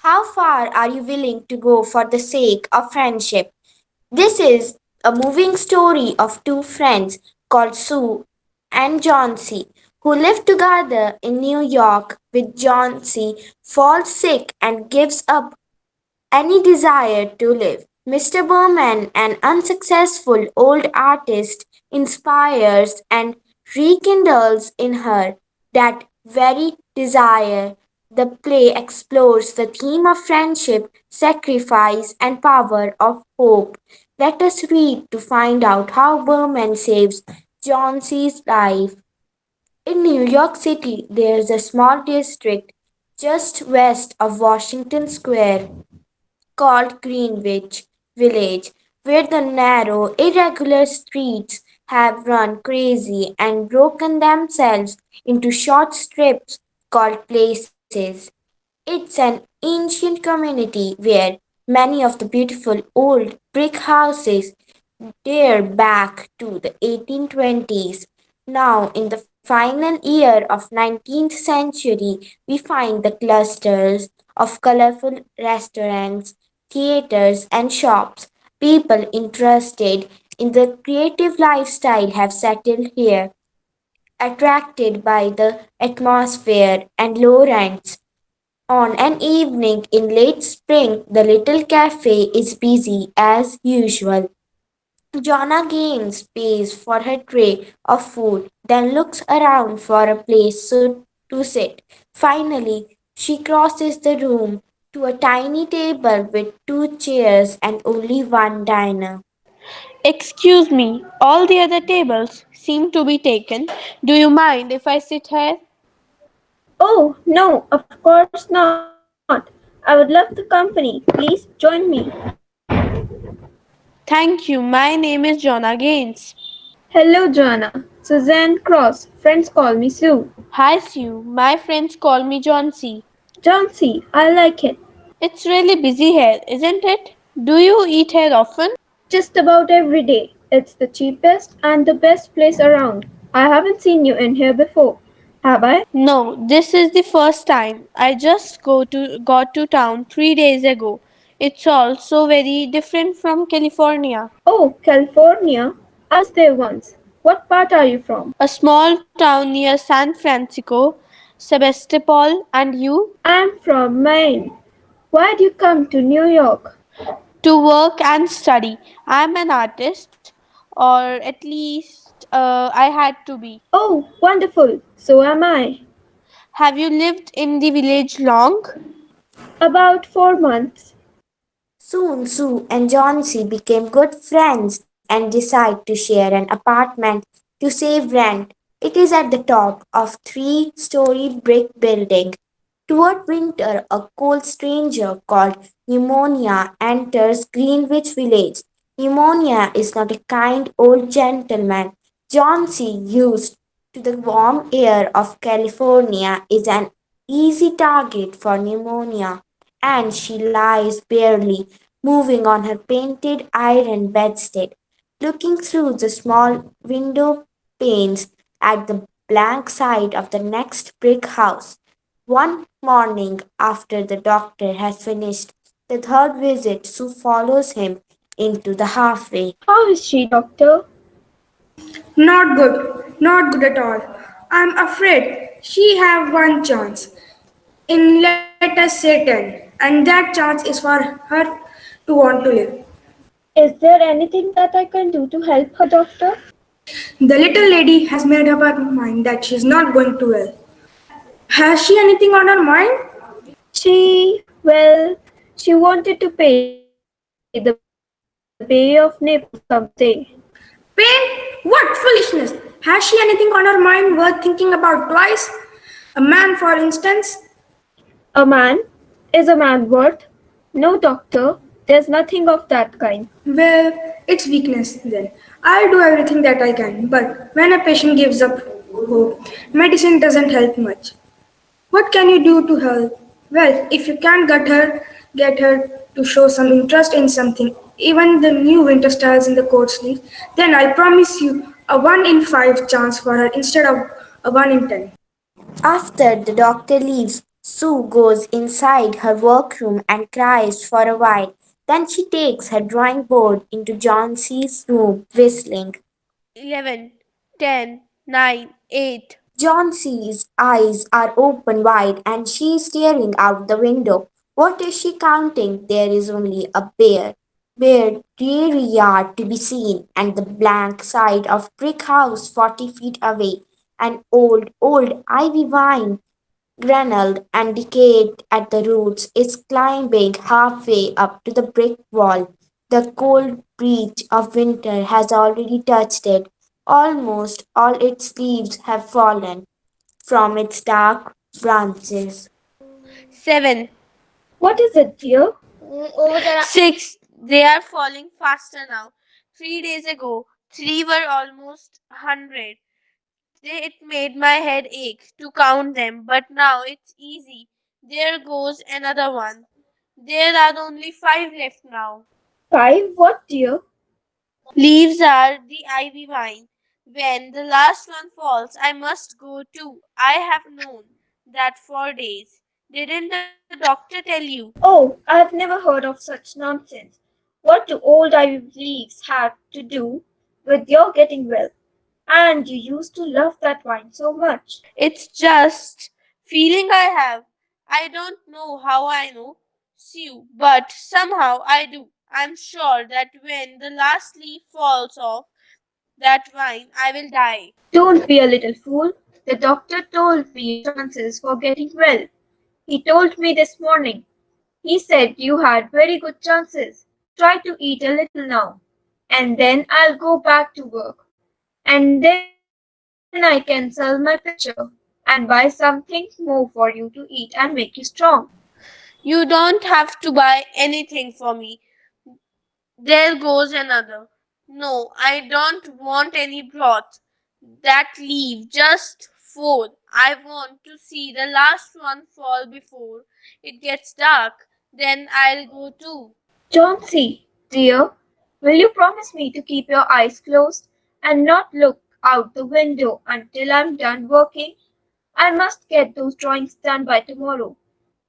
How far are you willing to go for the sake of friendship? This is a moving story of two friends called Sue and John C., who live together in New York. With John C. falls sick and gives up any desire to live. Mr. Berman, an unsuccessful old artist, inspires and rekindles in her that very desire. The play explores the theme of friendship, sacrifice, and power of hope. Let us read to find out how Berman saves John C's life. In New York City, there is a small district just west of Washington Square called Greenwich Village, where the narrow, irregular streets have run crazy and broken themselves into short strips called places. It's an ancient community where many of the beautiful old brick houses dare back to the 1820s. Now, in the final year of 19th century, we find the clusters of colorful restaurants, theaters, and shops. People interested in the creative lifestyle have settled here, attracted by the atmosphere and low rents. On an evening in late spring, the little cafe is busy as usual. Jonna Gaines pays for her tray of food, then looks around for a place to sit. Finally, she crosses the room to a tiny table with two chairs and only one diner. Excuse me, all the other tables seem to be taken. Do you mind if I sit here? Oh, no, of course not. I would love the company. Please join me. Thank you. My name is Jonna Gaines. Hello, Joanna. Suzanne Cross. Friends call me Sue. Hi, Sue. My friends call me John C. John C. I like it. It's really busy here, isn't it? Do you eat here often? Just about every day. It's the cheapest and the best place around. I haven't seen you in here before, have I? No, this is the first time. I just got to town 3 days ago. It's all so very different from California. Oh, California. I was there once. What part are you from? A small town near San Francisco, Sebastopol, and you? I'm from Maine. Why'd you come to New York? To work and study. I'm an artist, or at least I had to be. Oh, wonderful. So am I. Have you lived in the village long? About 4 months. Soon Sue and John C. became good friends and decide to share an apartment to save rent. It is at the top of three-story brick building. Toward winter, a cold stranger called Pneumonia enters Greenwich Village. Pneumonia is not a kind old gentleman. John C., used to the warm air of California, is an easy target for pneumonia, and she lies barely moving on her painted iron bedstead, looking through the small window panes at the blank side of the next brick house. One morning, after the doctor has finished the third visit, Sue follows him into the halfway. How is she, doctor? Not good, not good at all. I'm afraid she have one chance in let us say 10, and that chance is for her to want to live. Is there anything that I can do to help her, doctor? The little lady has made up her mind that she's not going to well. Has she anything on her mind? She wanted to pay the Bay of Naples someday. Pain? What foolishness! Has she anything on her mind worth thinking about twice? A man, for instance? A man? Is a man worth? No, doctor, there's nothing of that kind. Well, it's weakness then. I'll do everything that I can, but when a patient gives up hope, medicine doesn't help much. What can you do to help? Well, if you can't get her to show some interest in something, even the new winter styles in the coat sleeves, then I'll promise you a 1 in 5 chance for her instead of a 1 in 10. After the doctor leaves, Sue goes inside her workroom and cries for a while. Then she takes her drawing board into Johnson's room, whistling. 11, 10, 9, 8. Johnson's eyes are open wide and she is staring out the window. What is she counting? There is only a bare, dreary yard to be seen, and the blank side of brick house 40 feet away. An old ivy vine, gnarled and decayed at the roots, is climbing halfway up to the brick wall. The cold breeze of winter has already touched it. Almost all its leaves have fallen from its dark branches. 7, What is it, dear? 6. They are falling faster now. 3 days ago, 3 were almost 100. It made my head ache to count them, but now it's easy. There goes another one. There are only 5 left now. Five? What, dear? Leaves are the ivy vine. When the last one falls, I must go too. I have known that for days. Didn't the doctor tell you? Oh, I've never heard of such nonsense. What do old ivy leaves have to do with your getting well? And you used to love that wine so much. It's just feeling I have. I don't know how I know, Sue, but somehow I do. I'm sure that when the last leaf falls off that vine, I will die. Don't be a little fool. The doctor told me your chances for getting well. He told me this morning. He said you had very good chances. Try to eat a little now, and then I'll go back to work. And then I can sell my picture and buy something more for you to eat and make you strong. You don't have to buy anything for me. There goes another. No, I don't want any broth. That leaf, just 4. I want to see the last one fall before it gets dark. Then I'll go too. Chauncey, dear, will you promise me to keep your eyes closed and not look out the window until I'm done working? I must get those drawings done by tomorrow.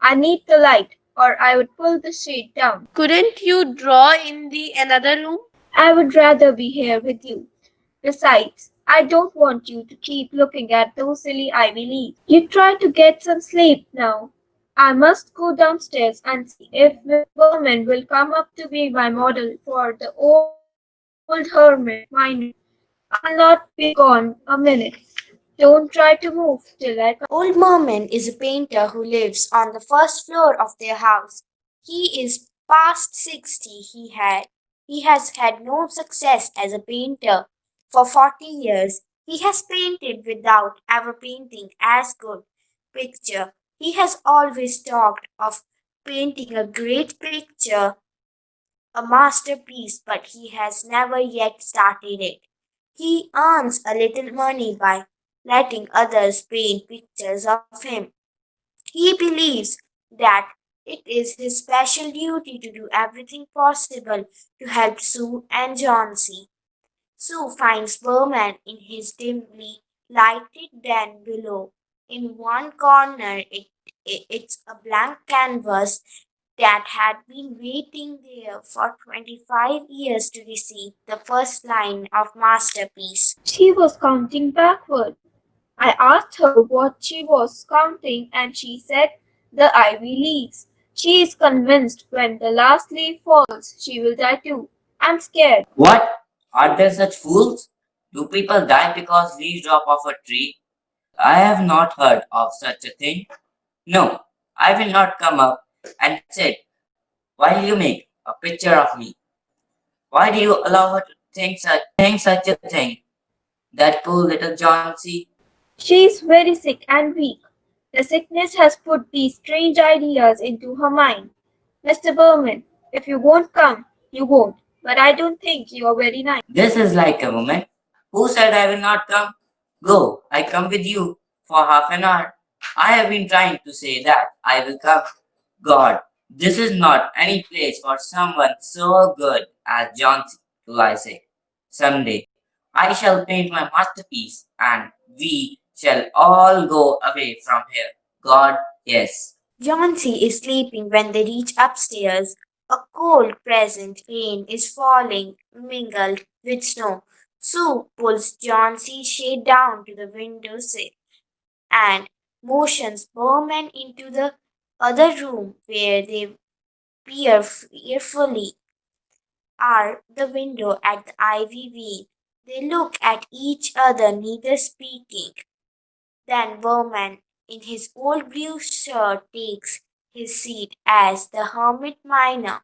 I need the light, or I would pull the shade down. Couldn't you draw in the another room? I would rather be here with you. Besides, I don't want you to keep looking at those silly ivy leaves. You try to get some sleep now. I must go downstairs and see if Miss Berman will come up to be my model for the old hermit finery. I'll not be gone a minute. Don't try to move till I come. Old Merman is a painter who lives on the first floor of their house. He is past 60. He has had no success as a painter for 40 years. He has painted without ever painting as good picture. He has always talked of painting a great picture, a masterpiece, but he has never yet started it. He earns a little money by letting others paint pictures of him. He believes that it is his special duty to do everything possible to help Sue and Johnsy. Sue finds Berman in his dimly lighted den below. In one corner, it's a blank canvas that had been waiting there for 25 years to receive the first line of Masterpiece. She was counting backward. I asked her what she was counting, and she said the ivy leaves. She is convinced when the last leaf falls, she will die too. I'm scared. What? Are there such fools? Do people die because leaves drop off a tree? I have not heard of such a thing. No, I will not come up and sit while you make a picture of me. Why do you allow her to think such a thing? That poor little Johnsy. She is very sick and weak. The sickness has put these strange ideas into her mind. Mr. Berman, if you won't come, you won't. But I don't think you are very nice. This is like a woman. Who said I will not come? Go, I come with you for half an hour. I have been trying to say that I will come. God, this is not any place for someone so good as Johnsy, do I say. Someday I shall paint my masterpiece and we shall all go away from here. God, yes. Johnsy is sleeping when they reach upstairs. A cold present rain is falling, mingled with snow. Sue pulls Johnsy shade down to the window sill and motions Berman into the other room where they peer fearfully are the window at the ivy wheel. They look at each other, neither speaking. Then Berman, in his old blue shirt, takes his seat as the hermit miner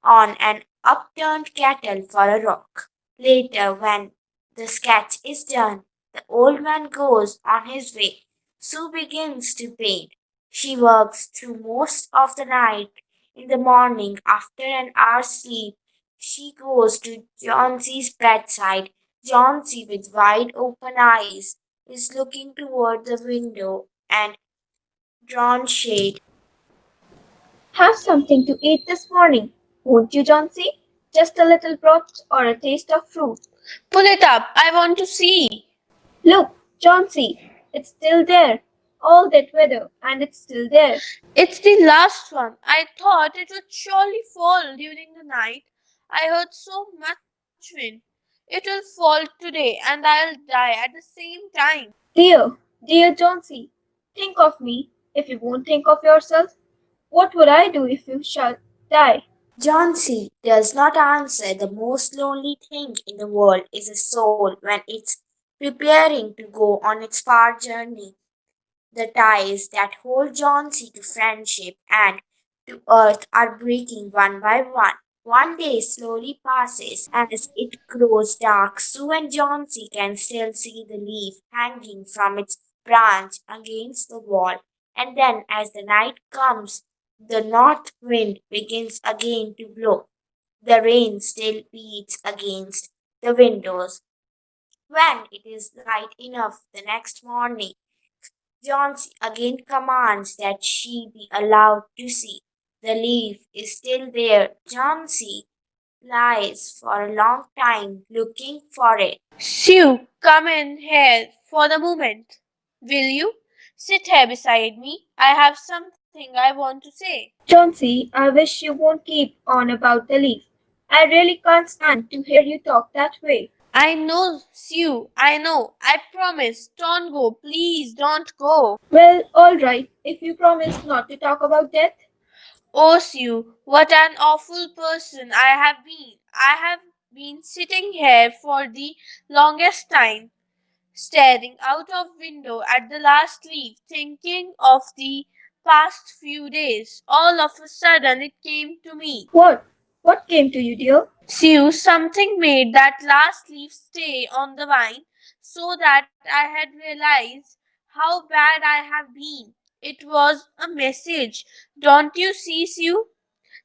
on an upturned cattle for a rock. Later, when the sketch is done, the old man goes on his way. Sue begins to paint. She works through most of the night. In the morning, after an hour's sleep, she goes to Johnsy's bedside. Johnsy, with wide open eyes, is looking toward the window and drawn shade. Have something to eat this morning, won't you, Johnsy? Just a little broth or a taste of fruit. Pull it up. I want to see. Look, Johnsy, it's still there. All that weather, and it's still there. It's the last one. I thought it would surely fall during the night. I heard so much wind. It will fall today and I'll die at the same time. Dear, dear Johnsy, think of me if you won't think of yourself. What would I do if you shall die? Johnsy does not answer. The most lonely thing in the world is a soul when it's preparing to go on its far journey. The ties that hold Johnsy to friendship and to earth are breaking one by one. One day slowly passes. As it grows dark, Sue and Johnsy can still see the leaf hanging from its branch against the wall. And then, as the night comes, the north wind begins again to blow. The rain still beats against the windows. When it is light enough the next morning, Jones again commands that she be allowed to see. The leaf is still there. Johnsy lies for a long time looking for it. Sue, come in here for the moment. Will you? Sit here beside me. I have something I want to say. Johnsy, I wish you won't keep on about the leaf. I really can't stand to hear you talk that way. I know, Sue. I know. I promise. Don't go. Please don't go. Well, all right, if you promise not to talk about death. Oh, Sue, what an awful person I have been. I have been sitting here for the longest time, staring out of window at the last leaf, thinking of the past few days. All of a sudden it came to me. What? What came to you, dear? Sue, something made that last leaf stay on the vine so that I had realized how bad I have been. It was a message. Don't you see, Sue?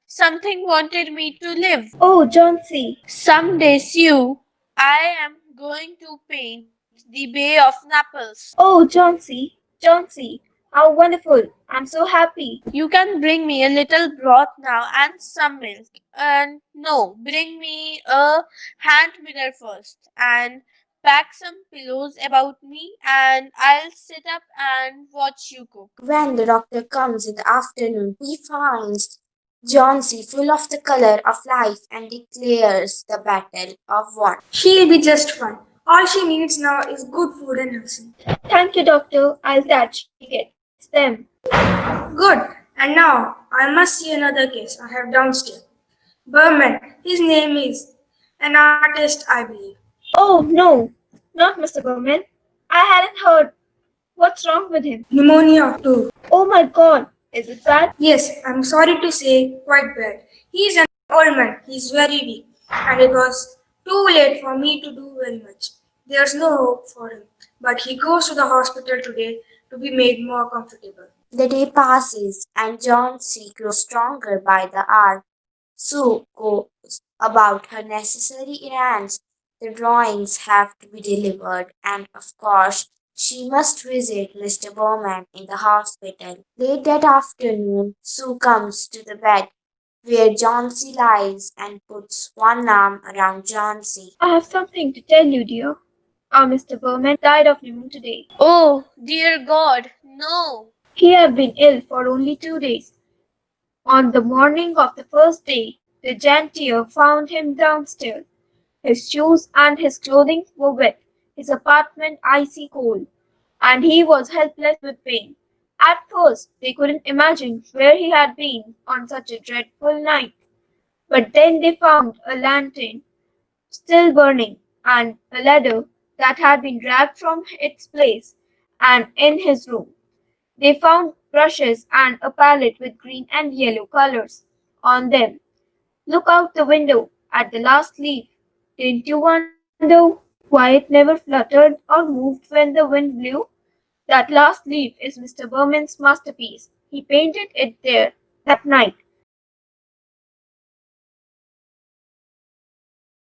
Something wanted me to live. Oh, Johnsy. Someday, Sue, I am going to paint the Bay of Naples. Oh, Johnsy. Johnsy. How wonderful. I'm so happy. You can bring me a little broth now and some milk. And no, bring me a hand mirror first and pack some pillows about me and I'll sit up and watch you cook. When the doctor comes in the afternoon, he finds Johnsy full of the color of life and declares the battle of won. She'll be just fine. All she needs now is good food and nursing. Thank you, doctor. I'll that she gets them. Good. And now I must see another case I have downstairs. Berman. His name is an artist, I believe. Oh, no. Not Mr. Berman. I hadn't heard. What's wrong with him? Pneumonia too. Oh my god. Is it bad? Yes, I'm sorry to say, quite bad. He's an old man. He's very weak, and it was too late for me to do very much. There's no hope for him, but he goes to the hospital today to be made more comfortable. The day passes and Johnsy grows stronger by the hour. Sue goes about her necessary errands. The drawings have to be delivered, and of course, she must visit Mr. Bowman in the hospital. Late that afternoon, Sue comes to the bed where Johnsy lies and puts one arm around Johnsy. I have something to tell you, dear. Our Mr. Berman died of pneumonia today. Oh, dear God, no. He had been ill for only 2 days. On the morning of the first day, the jantier found him downstairs. His shoes and his clothing were wet, his apartment icy cold, and he was helpless with pain. At first, they couldn't imagine where he had been on such a dreadful night. But then they found a lantern still burning, and a ladder that had been dragged from its place, and in his room they found brushes and a palette with green and yellow colors on them. Look out the window at the last leaf. Didn't you wonder why it never fluttered or moved when the wind blew? That last leaf is Mr. Berman's masterpiece. He painted it there that night